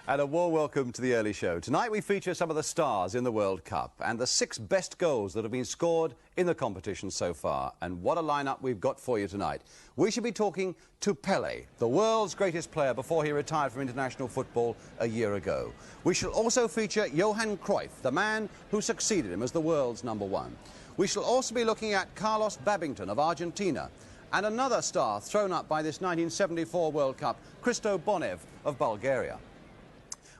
And a warm welcome to the early show. Tonight we feature some of the stars in the World Cup and the 6 best goals that have been scored in the competition so far. And what a lineup we've got for you tonight. We should be talking to Pele, the world's greatest player before he retired from international football a year ago. We shall also feature Johan Cruyff, the man who succeeded him as the world's #1. We shall also be looking at Carlos Babington of Argentina and another star thrown up by this 1974 World Cup, Crerand Bonv of Bulgaria.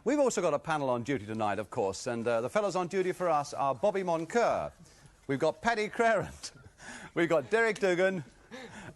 We've also got a panel on duty tonight, of course, and the fellows on duty for us are Bobby Moncur, we've got Paddy Crerand, we've got Derek Dougan,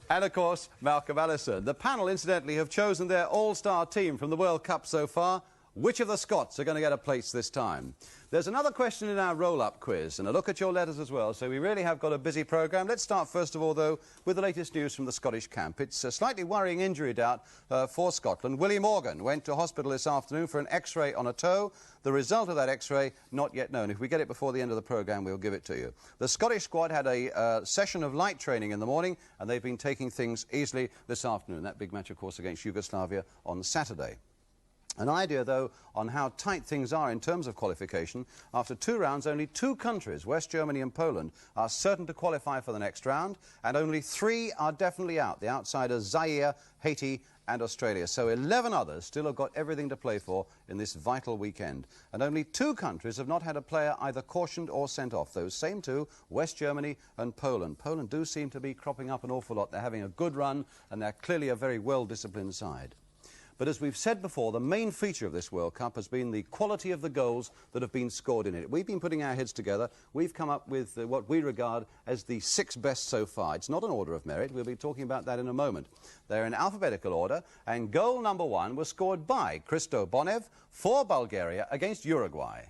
and, of course, Malcolm Allison. The panel, incidentally, have chosen their all-star team from the World Cup so far. Which of the Scots are going to get a place this time? There's another question in our roll-up quiz and a look at your letters as well, so we really have got a busy programme. Let's start, first of all, though, with the latest news from the Scottish camp. It's a slightly worrying injury doubt for Scotland. Willie Morgan went to hospital this afternoon for an X-ray on a toe. The result of that X-ray, not yet known. If we get it before the end of the programme, we'll give it to you. The Scottish squad had a session of light training in the morning, and they've been taking things easily this afternoon. That big match, of course, against Yugoslavia on Saturday. An idea, though, on how tight things are in terms of qualification. After 2 rounds, only 2 countries, West Germany and Poland, are certain to qualify for the next round, and only 3 are definitely out. The outsiders, Zaire, Haiti and Australia. So 11 others still have got everything to play for in this vital weekend. And only 2 countries have not had a player either cautioned or sent off. Those same 2, West Germany and Poland. Poland do seem to be cropping up an awful lot. They're having a good run, and they're clearly a very well-disciplined side. But as we've said before, the main feature of this World Cup has been the quality of the goals that have been scored in it. We've been putting our heads together. We've come up with what we regard as the 6 best so far. It's not an order of merit. We'll be talking about that in a moment. They're in alphabetical order, and goal number 1 was scored by Crerand Bonv for Bulgaria against Uruguay.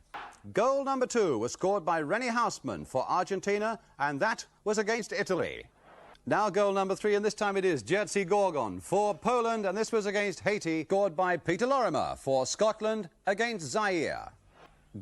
Goal number 2 was scored by René Houseman for Argentina, and that was against Italy. Now goal number 3, and this time it is Jerzy Gorgon for Poland, and this was against Haiti, scored by Peter Lorimer for Scotland against Zaire.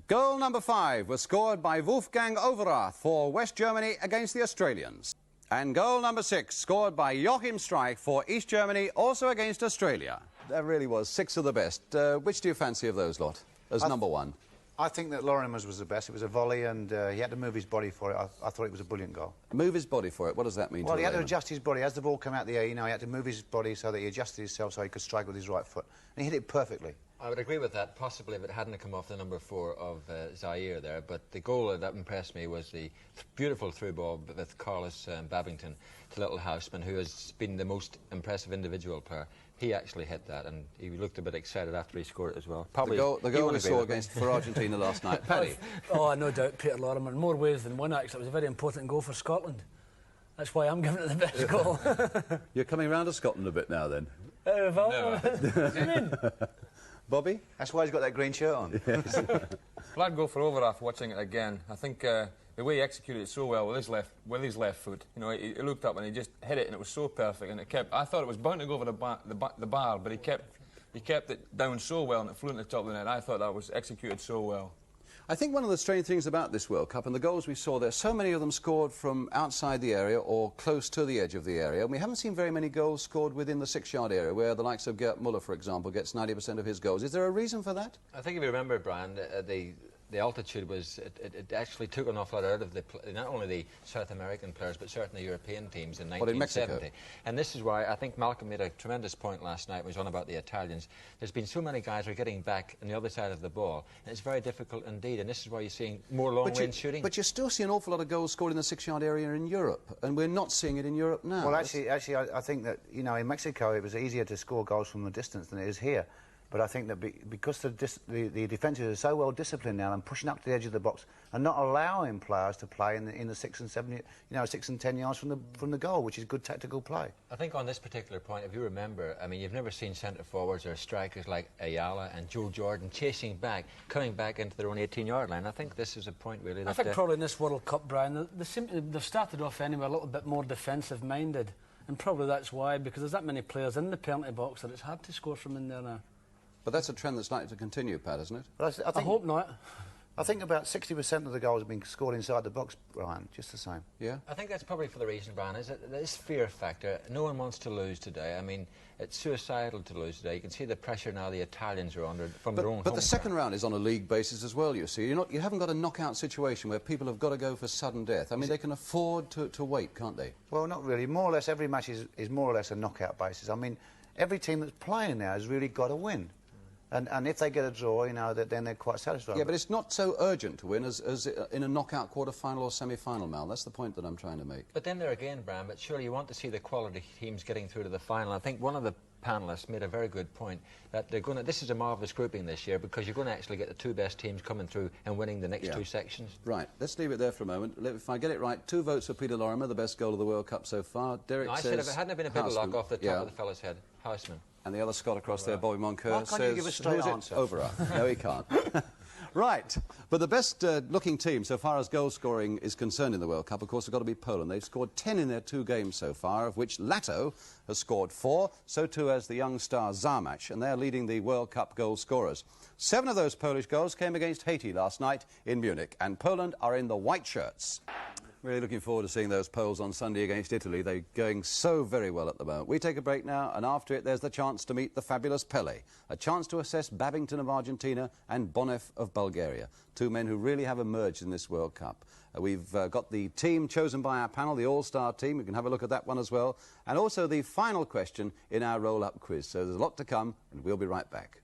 Goal number 5 was scored by Wolfgang Overath for West Germany against the Australians. And goal number 6 scored by Joachim Streich for East Germany, also against Australia. That really was 6 of the best. Which do you fancy of those lot as number 1? I think that Lorimer's was the best. It was a volley, and he had to move his body for it. I thought it was a brilliant goal. Move his body for it? What does that mean? Well, he had to adjust his body. As the ball came out the air, you know, he had to move his body so that he adjusted himself so he could strike with his right foot. And he hit it perfectly. I would agree with that, possibly if it hadn't come off the number 4 of Zaire there. But the goal that impressed me was the beautiful through ball with Carlos Babington to little Houseman, who has been the most impressive individual player. He actually hit that, and he looked a bit excited after he scored it as well. Probably the goal we saw for Argentina last night. Paddy? Oh, no doubt, Peter Lorimer. In more ways than one, actually. It was a very important goal for Scotland. That's why I'm giving it the best goal. You're coming round to Scotland a bit now, then? What do you mean? Bobby? That's why he's got that green shirt on. Yes. Glad goal for Overath watching it again. I think the way he executed it so well with his left foot, you know, he looked up and he just hit it, and it was so perfect, and it kept. I thought it was bound to go over the bar, but he kept it down so well, and it flew in the top of the net. I thought that was executed so well. I think one of the strange things about this World Cup and the goals we saw there, so many of them scored from outside the area or close to the edge of the area, and we haven't seen very many goals scored within the 6-yard area, where the likes of Gerd Muller, for example, gets 90% of his goals. Is there a reason for that? I think if you remember, Brian, the altitude was, it actually took an awful lot out of not only the South American players, but certainly European teams in 1970. And this is why I think Malcolm made a tremendous point last night when he was on about the Italians. There's been so many guys who are getting back on the other side of the ball, and it's very difficult indeed, and this is why you're seeing more long-range shooting. But you still see an awful lot of goals scored in the 6-yard area in Europe, and we're not seeing it in Europe now. Well, actually, I think that, you know, in Mexico it was easier to score goals from the distance than it is here. But I think that because the defences are so well disciplined now and pushing up to the edge of the box and not allowing players to play in the 6 and 7, you know, 6 and 10 yards from the goal, which is good tactical play. I think on this particular point, if you remember, I mean, you've never seen centre forwards or strikers like Ayala and Joe Jordan chasing back, coming back into their own 18-yard line. I think this is a point really that. I think probably in this World Cup, Brian, they've started off anyway a little bit more defensive-minded, and probably that's why, because there's that many players in the penalty box that it's hard to score from in there now. But that's a trend that's likely to continue, Pat, isn't it? I hope not. I think about 60% of the goals have been scored inside the box, Brian, just the same. Yeah? I think that's probably for the reason, Brian, is that this fear factor. No one wants to lose today. I mean, it's suicidal to lose today. You can see the pressure now the Italians are under from their own But the home second crowd. round is on a league basis as well, you see. You haven't got a knockout situation where people have got to go for sudden death. I mean, they can afford to wait, can't they? Well, not really. More or less, every match is more or less a knockout basis. I mean, every team that's playing now has really got to win. And if they get a draw, you know, then they're quite satisfied. Yeah, but it's not so urgent to win as in a knockout quarter-final or semi-final, Mal. That's the point that I'm trying to make. But then there again, Brian, but surely you want to see the quality teams getting through to the final. I think one of the panellists made a very good point that they're going to... This is a marvellous grouping this year because you're going to actually get the two best teams coming through and winning the next two sections. Right, let's leave it there for a moment. If I get it right, 2 votes for Peter Lorimer, the best goal of the World Cup so far. Derek says... I said if it hadn't been a bit of luck off the top of the fella's head, Houseman. And the other Scot across there, Bobby Moncur, Why can't you says... give a straight answer? Over. No, he can't. Right, but the best looking team so far as goal scoring is concerned in the World Cup, of course, have got to be Poland. They've scored 10 in their 2 games so far, of which Lato has scored 4, so too has the young star Zarmach, and they're leading the World Cup goal scorers. 7 of those Polish goals came against Haiti last night in Munich, and Poland are in the white shirts. Really looking forward to seeing those Poles on Sunday against Italy. They're going so very well at the moment. We take a break now, and after it, there's the chance to meet the fabulous Pele, a chance to assess Babington of Argentina and Bonv of Bulgaria, 2 men who really have emerged in this World Cup. We've got the team chosen by our panel, the All-Star team. You can have a look at that one as well. And also the final question in our roll-up quiz. So there's a lot to come, and we'll be right back.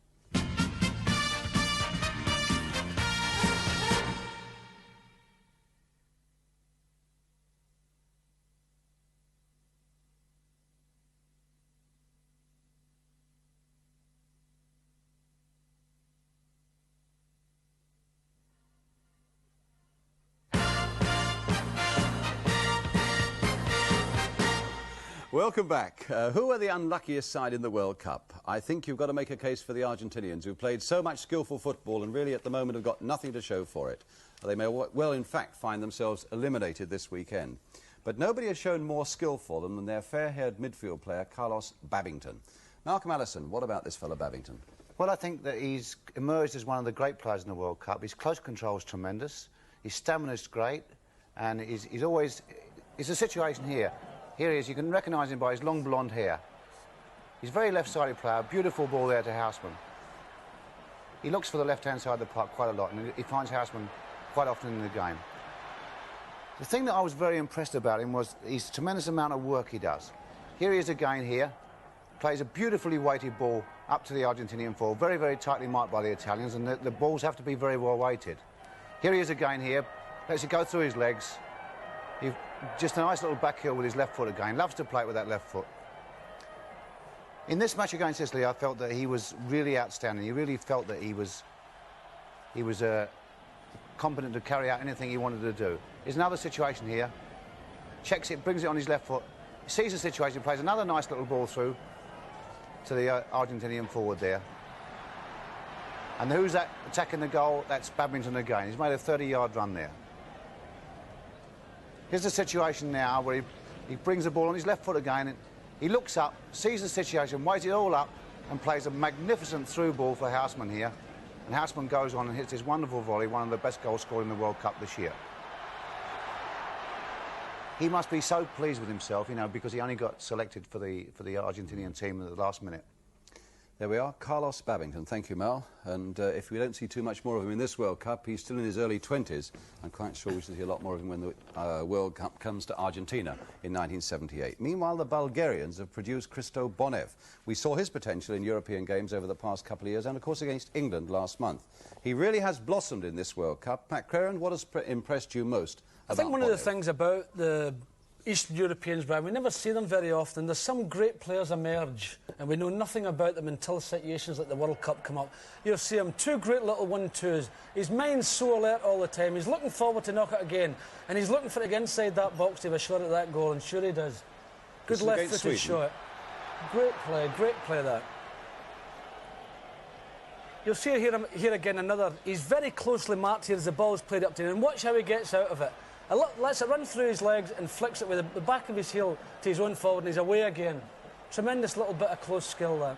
Welcome back. Who are the unluckiest side in the World Cup? I think you've got to make a case for the Argentinians, who've played so much skillful football and really at the moment have got nothing to show for it. They may well, in fact, find themselves eliminated this weekend. But nobody has shown more skill for them than their fair-haired midfield player, Carlos Babington. Malcolm Allison, what about this fellow Babington? Well, I think that he's emerged as one of the great players in the World Cup. His close control is tremendous. His stamina's great. And he's always... It's a situation here. Here he is. You can recognise him by his long blonde hair. He's a very left-sided player. Beautiful ball there to Houseman. He looks for the left-hand side of the park quite a lot, and he finds Houseman quite often in the game. The thing that I was very impressed about him was his tremendous amount of work he does. Here he is again here. Plays a beautifully weighted ball up to the Argentinian forward. Very, very tightly marked by the Italians, and the balls have to be very well weighted. Here he is again here. Lets it go through his legs. Just a nice little back heel with his left foot again. Loves to play it with that left foot. In this match against Italy, I felt that he was really outstanding. He really felt that he was competent to carry out anything he wanted to do. There's another situation here. Checks it, brings it on his left foot. Sees the situation, plays another nice little ball through to the Argentinian forward there. And who's that attacking the goal? That's Babington again. He's made a 30-yard run there. Here's the situation now where he brings the ball on his left foot again. And he looks up, sees the situation, weighs it all up, and plays a magnificent through ball for Houseman here. And Houseman goes on and hits this wonderful volley, one of the best goals scored in the World Cup this year. He must be so pleased with himself, you know, because he only got selected for the Argentinian team at the last minute. There we are, Carlos Babington. Thank you, Mel. And if we don't see too much more of him in this World Cup, he's still in his early 20s. I'm quite sure we should see a lot more of him when the World Cup comes to Argentina in 1978. Meanwhile, the Bulgarians have produced Hristo Bonv. We saw his potential in European games over the past couple of years and, of course, against England last month. He really has blossomed in this World Cup. Pat Crerand, what has impressed you most about I think one of the Bonv? things about the Eastern Europeans, Brian, we never see them very often. There's some great players emerge, and we know nothing about them until situations like the World Cup come up. You'll see him, 2 great little 1-2s. His mind's so alert all the time. He's looking forward to knock it again, and he's looking for it inside that box to have a shot at that goal, and sure he does. Good left-footed shot. Great play that. You'll see here again another. He's very closely marked here as the ball's played up to him, and watch how he gets out of it. Lets it run through his legs and flicks it with the back of his heel to his own forward, and he's away again. Tremendous little bit of close skill there.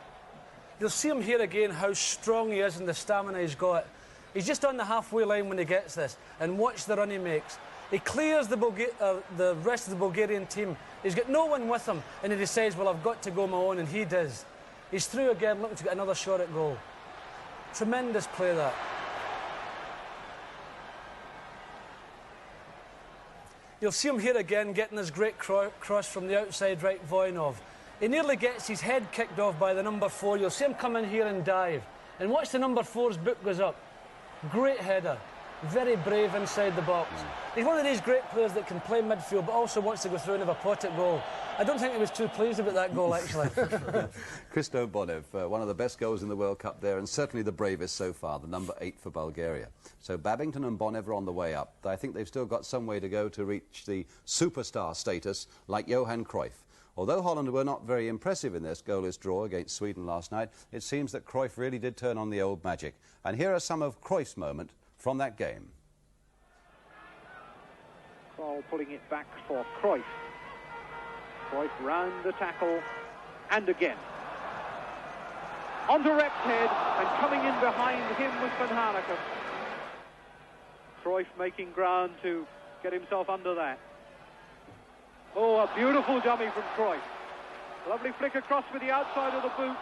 You'll see him here again, how strong he is and the stamina he's got. He's just on the halfway line when he gets this, and watch the run he makes. He clears the rest of the Bulgarian team. He's got no one with him, and he decides, well, I've got to go my own, and he does. He's through again, looking to get another shot at goal. Tremendous play, that. You'll see him here again, getting this great cross from the outside right, Voinov. He nearly gets his head kicked off by the number 4. You'll see him come in here and dive. And watch the number 4's boot goes up. Great header. Very brave inside the box. He's one of these great players that can play midfield but also wants to go through and have a pot at goal. I don't think he was too pleased about that goal, actually. Crerand Bonv, one of the best goals in the World Cup there, and certainly the bravest so far, the number 8 for Bulgaria. So Babington and Bonv are on the way up. I think they've still got some way to go to reach the superstar status like Johan Cruyff. Although Holland were not very impressive in their goalless draw against Sweden last night, it seems that Cruyff really did turn on the old magic. And here are some of Cruyff's moments from that game. Kroll pulling it back for Cruyff. Cruyff round the tackle, and again. Onto Rep's head, and coming in behind him was Van Hanegem. Cruyff making ground to get himself under that. Oh, a beautiful dummy from Cruyff. Lovely flick across with the outside of the boot.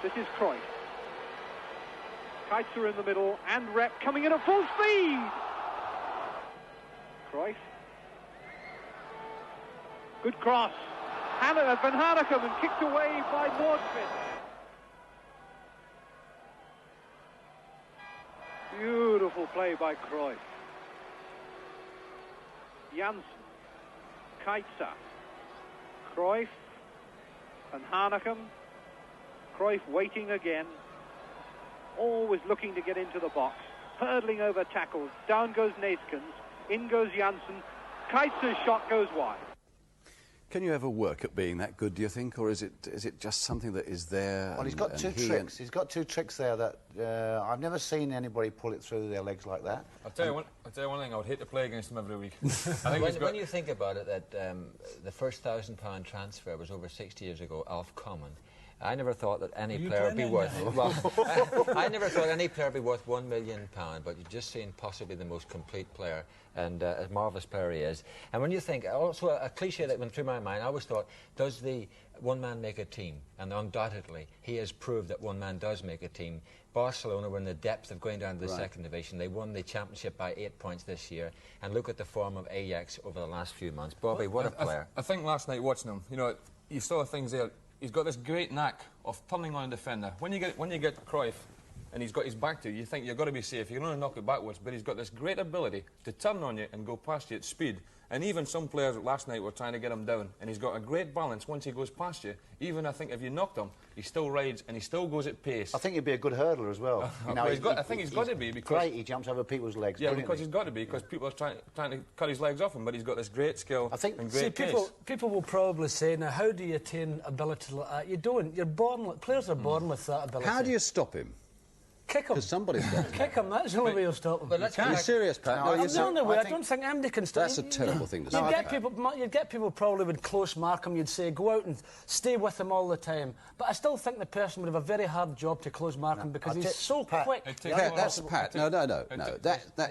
This is Cruyff. Keitzer in the middle, and Rep coming in at full speed. Cruyff. Good cross. Van Hanegem, and kicked away by Nordqvist. Beautiful play by Cruyff. Janssen. Keitzer. Cruyff. Van Hanegem. Cruyff waiting again. Always looking to get into the box. Hurdling over tackles. Down goes Neeskens. In goes Janssen. Keitzer's shot goes wide. Can you ever work at being that good, do you think, or is it just something that is there? Well, he's got two tricks. He's got two tricks there that I've never seen anybody pull it through their legs like that. I'll tell you one thing. I would hate to play against him every week. I think when you think about it, that the first £1,000 transfer was over 60 years ago, Alf Common. I never thought that any player would be worth. Well, I never thought any player would be worth £1 million, but you've just seen possibly the most complete player, and a marvellous player he is. And when you think, also a cliche that went through my mind, I always thought, does the one man make a team? And undoubtedly, he has proved that one man does make a team. Barcelona were in the depth of going down to the second division. They won the championship by 8 points this year. And look at the form of Ajax over the last few months. Bobby, what a player. I think last night watching him, you know, you saw things there. He's got this great knack of turning on a defender. When you get Cruyff and he's got his back to you, you think you've got to be safe. You can only knock it backwards, but he's got this great ability to turn on you and go past you at speed. And even some players last night were trying to get him down, and he's got a great balance once he goes past you. Even I think if you knocked him, he still rides and he still goes at pace. I think he'd be a good hurdler as well. You know, I think he's got to be, because great. He jumps over people's legs. Yeah, because he's got to be, because people are trying to cut his legs off him, but he's got this great skill and great pace. People will probably say, now, how do you attain ability like that? You don't. You're born. Players are born with that ability. How do you stop him? Kick him. Because somebody's got him. Kick him, that's the only way you'll stop him. But let's Are you serious, Pat? No, That's the only way. I don't think anybody can stop him. That's a terrible thing to say. You'd get people probably would close mark him, you'd say, go out and stay with him all the time. But I still think the person would have a very hard job to close mark him, because he's so quick. That's Pat. No.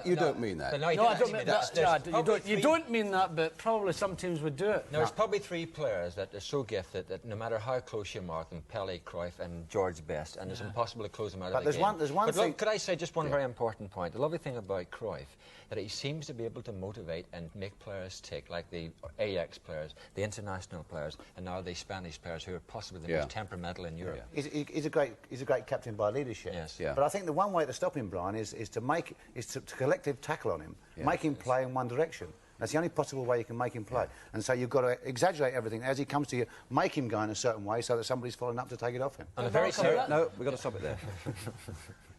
You don't mean that. No, I don't mean that. You don't mean that, but probably some teams would do it. There's probably 3 players that are so gifted that no matter how close you mark them, Pele, Cruyff and George Best, and it's impossible to close them out of the game. There's one thing. Look, could I say just one very important point? The lovely thing about Cruyff, that he seems to be able to motivate and make players tick, like the Ajax players, the international players, and now the Spanish players, who are possibly the most temperamental in Europe. He's a great captain by leadership. Yes. Yeah. But I think the one way to stop him, Brian, is to collective tackle on him, make him play in one direction. That's the only possible way you can make him play. And so you've got to exaggerate everything as he comes to you, make him go in a certain way so that somebody's following up to take it off him. And a very serious... No, we've got to stop it there.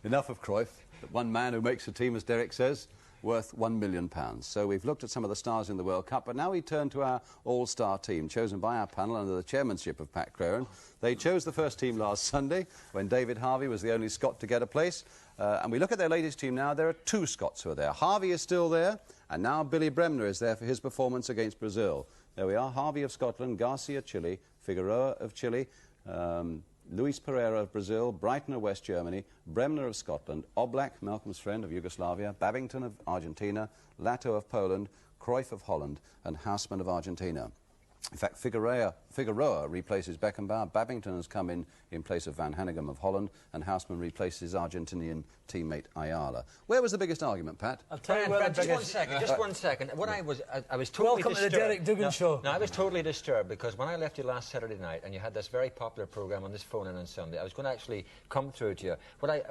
Enough of Cruyff. One man who makes a team, as Derek says, worth £1 million. So we've looked at some of the stars in the World Cup, but now we turn to our all-star team, chosen by our panel under the chairmanship of Pat Crerand. They chose the first team last Sunday, when David Harvey was the only Scot to get a place. And we look at their latest team now. There are 2 Scots who are there. Harvey is still there, and now Billy Bremner is there for his performance against Brazil. There we are, Harvey of Scotland, Garcia, Chile, Figueroa of Chile, Luis Pereira of Brazil, Brighton of West Germany, Bremner of Scotland, Oblak, Malcolm's friend, of Yugoslavia, Babington of Argentina, Lato of Poland, Cruyff of Holland, and Houseman of Argentina. In fact, Figueroa replaces Beckenbauer, Babington has come in place of Van Hanegem of Holland, and Houseman replaces Argentinian teammate Ayala. Where was the biggest argument, Pat? I'll tell you Fran, just 1 second, just 1 second. What I was totally Welcome disturbed. to the Derek Dougan Show. No, I was totally disturbed because when I left you last Saturday night and you had this very popular programme on this phone-in on Sunday, I was going to actually come through to you.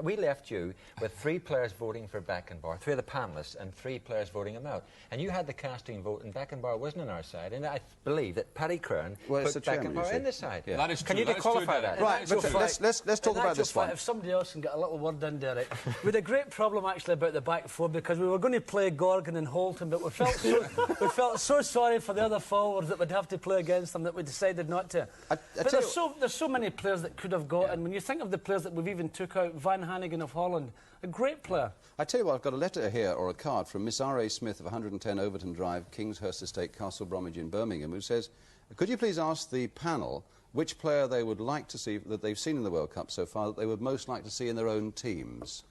We left you with 3 players voting for Beckenbauer, 3 of the panellists, and 3 players voting him out. And you had the casting vote, and Beckenbauer wasn't on our side. And I believe that Paddy Crerand put Beckenbauer in the side. Yeah. That is true. Can you qualify that? Right, but let's talk about this one. If somebody else can get a little word in, Derek. We had a great problem actually about the back four because we were going to play Gorgon and Holton, but we felt so sorry for the other forwards that we'd have to play against them that we decided not to. But there's so many players that could have got, and when you think of the players that we've even took out, Van Hanegem of Holland, a great player. I tell you what, I've got a letter here, or a card, from Miss R.A. Smith of 110 Overton Drive, Kingshurst Estate, Castle Bromwich in Birmingham, who says, could you please ask the panel which player they would like to see, that they've seen in the World Cup so far, that they would most like to see in their own teams?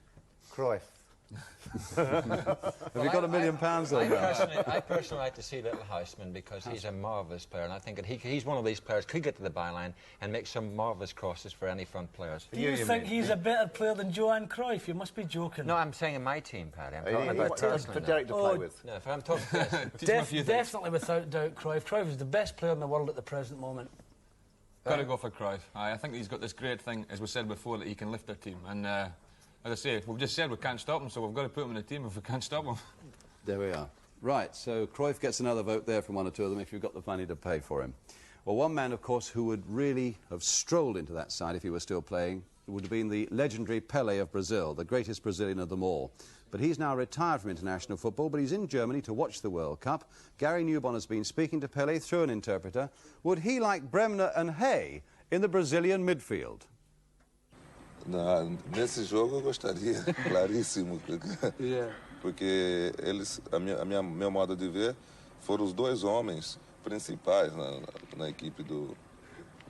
Cruyff. Have you got £1 million though? I personally like to see little Houseman because he's a marvellous player, and I think that he's one of these players could get to the byline and make some marvellous crosses for any front players. Do you think he's a better player than Johan Cruyff? You must be joking. No, I'm saying in my team, Paddy. I'm talking about for Derek to play with. No, if I'm talking definitely without doubt Cruyff. Cruyff is the best player in the world at the present moment. Got to go for Cruyff. I think he's got this great thing, as we said before, that he can lift their team. And as I say, we've just said we can't stop him, so we've got to put him in the team if we can't stop him. There we are. Right, so Cruyff gets another vote there from 1 or 2 of them if you've got the money to pay for him. Well, one man, of course, who would really have strolled into that side if he were still playing would have been the legendary Pele of Brazil, the greatest Brazilian of them all. But he's now retired from international football, but he's in Germany to watch the World Cup. Gary Newbon has been speaking to Pele through an interpreter. Would he like Bremner and Hay in the Brazilian midfield? Não, nesse jogo eu gostaria, claríssimo, porque eles, meu modo de ver, foram os 2 homens principais na equipe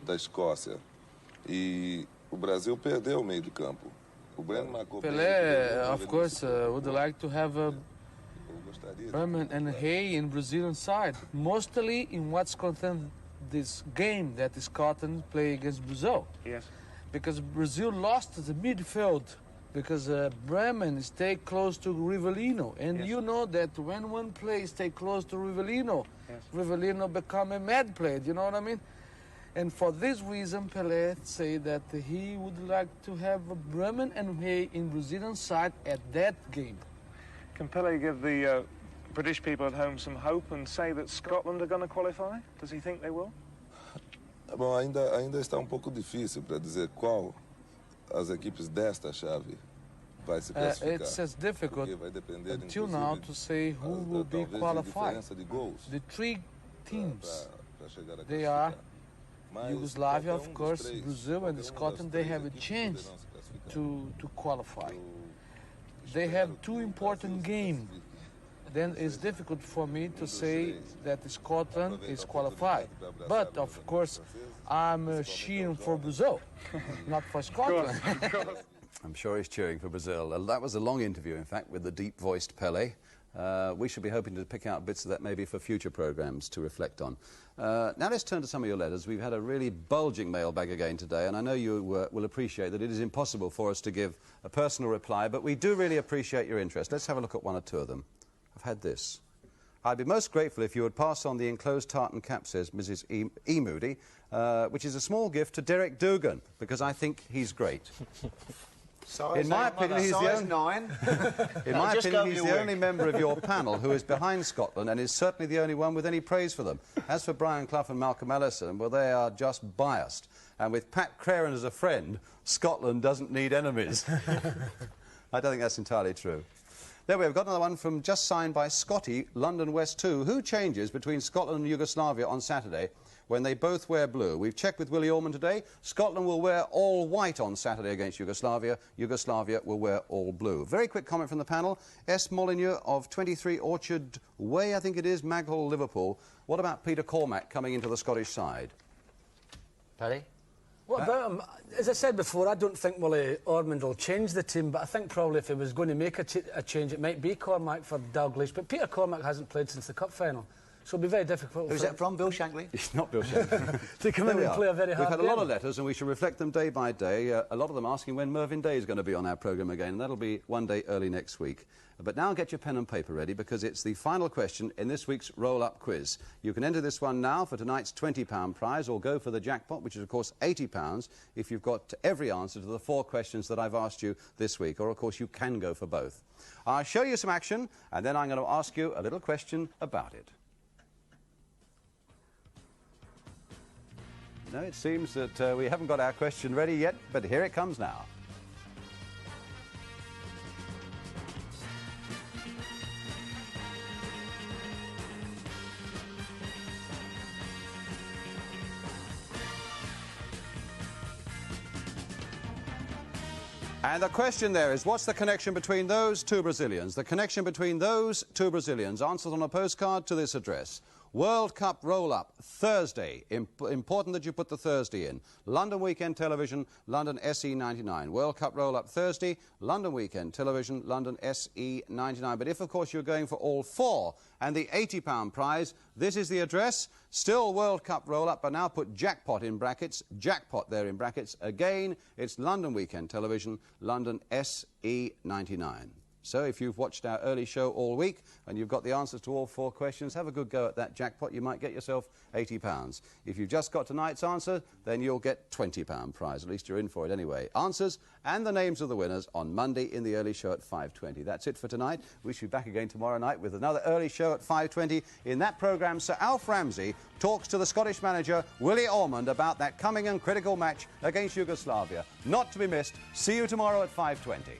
da Escócia. E o Brasil perdeu o meio de campo. O Breno marcou. Pelé, of course, would like to have Bremner and Hay in Brazilian side, mostly in what's concerned this game that Scotland play against Brazil. Yes. Because Brazil lost the midfield because Bremen stay close to Rivellino, and yes. You know that when one player stay close to Rivellino, yes. Rivellino become a mad player. You know what I mean? And for this reason, Pelé say that he would like to have Bremen and Hay in Brazilian side at that game. Can Pele give the British people at home some hope and say that Scotland are going to qualify? Does he think they will? Bom, ainda está um pouco difícil para dizer qual as equipes desta chave vai se classificar. It's as difficult until now to say who will be qualified. The 3 teams, they are Yugoslavia, of course, Brazil and Scotland, they have a chance to qualify. They have 2 important games. Then it's difficult for me to say that Scotland is qualified. But, of course, I'm cheering for Brazil, not for Scotland. I'm sure he's cheering for Brazil. That was a long interview, in fact, with the deep-voiced Pele. We should be hoping to pick out bits of that maybe for future programmes to reflect on. Now let's turn to some of your letters. We've had a really bulging mailbag again today, and I know you will appreciate that it is impossible for us to give a personal reply, but we do really appreciate your interest. Let's have a look at 1 or 2 of them. I've had this. I'd be most grateful if you would pass on the enclosed tartan cap, says Mrs. E. Moody, which is a small gift to Derek Dougan, because I think he's great. In my opinion, he's the only member of your panel who is behind Scotland and is certainly the only one with any praise for them. As for Brian Clough and Malcolm Allison, well, they are just biased. And with Pat Crerand as a friend, Scotland doesn't need enemies. I don't think that's entirely true. There we have got another one from just signed by Scotty, London West 2. Who changes between Scotland and Yugoslavia on Saturday when they both wear blue? We've checked with Willie Orman today. Scotland will wear all white on Saturday against Yugoslavia. Yugoslavia will wear all blue. Very quick comment from the panel. S. Molyneux of 23 Orchard Way, I think it is, Maghall, Liverpool. What about Peter Cormack coming into the Scottish side? Paddy? What about him? As I said before, I don't think Willie Ormond will change the team, but I think probably if he was going to make a change, it might be Cormac for Dalglish. But Peter Cormac hasn't played since the Cup final, so it'll be very difficult. Who's that from? Bill Shankly? It's not Bill Shankly. To come in and play a very hard We've had a game. lot of letters, and we shall reflect them day by day. A lot of them asking when Mervyn Day is going to be on our programme again, and that'll be one day early next week. But now get your pen and paper ready, because it's the final question in this week's roll-up quiz. You can enter this one now for tonight's £20 prize, or go for the jackpot, which is, of course, £80, if you've got every answer to the 4 questions that I've asked you this week. Or, of course, you can go for both. I'll show you some action, and then I'm going to ask you a little question about it. No, it seems that we haven't got our question ready yet, but here it comes now. And the question there is, what's the connection between those two Brazilians? The connection between those two Brazilians, answered on a postcard to this address. World Cup roll-up, Thursday. Important that you put the Thursday in. London Weekend Television, London SE99. World Cup roll-up Thursday, London Weekend Television, London SE99. But if, of course, you're going for all 4 and the £80 prize, this is the address. Still World Cup roll-up, but now put jackpot in brackets. Jackpot there in brackets. Again, it's London Weekend Television, London SE99. So if you've watched our early show all week and you've got the answers to all 4 questions, have a good go at that jackpot. You might get yourself £80. If you've just got tonight's answer, then you'll get £20 prize. At least you're in for it anyway. Answers and the names of the winners on Monday in the early show at 5:20. That's it for tonight. We should be back again tomorrow night with another early show at 5:20. In that programme, Sir Alf Ramsey talks to the Scottish manager, Willie Ormond, about that coming and critical match against Yugoslavia. Not to be missed. See you tomorrow at 5:20.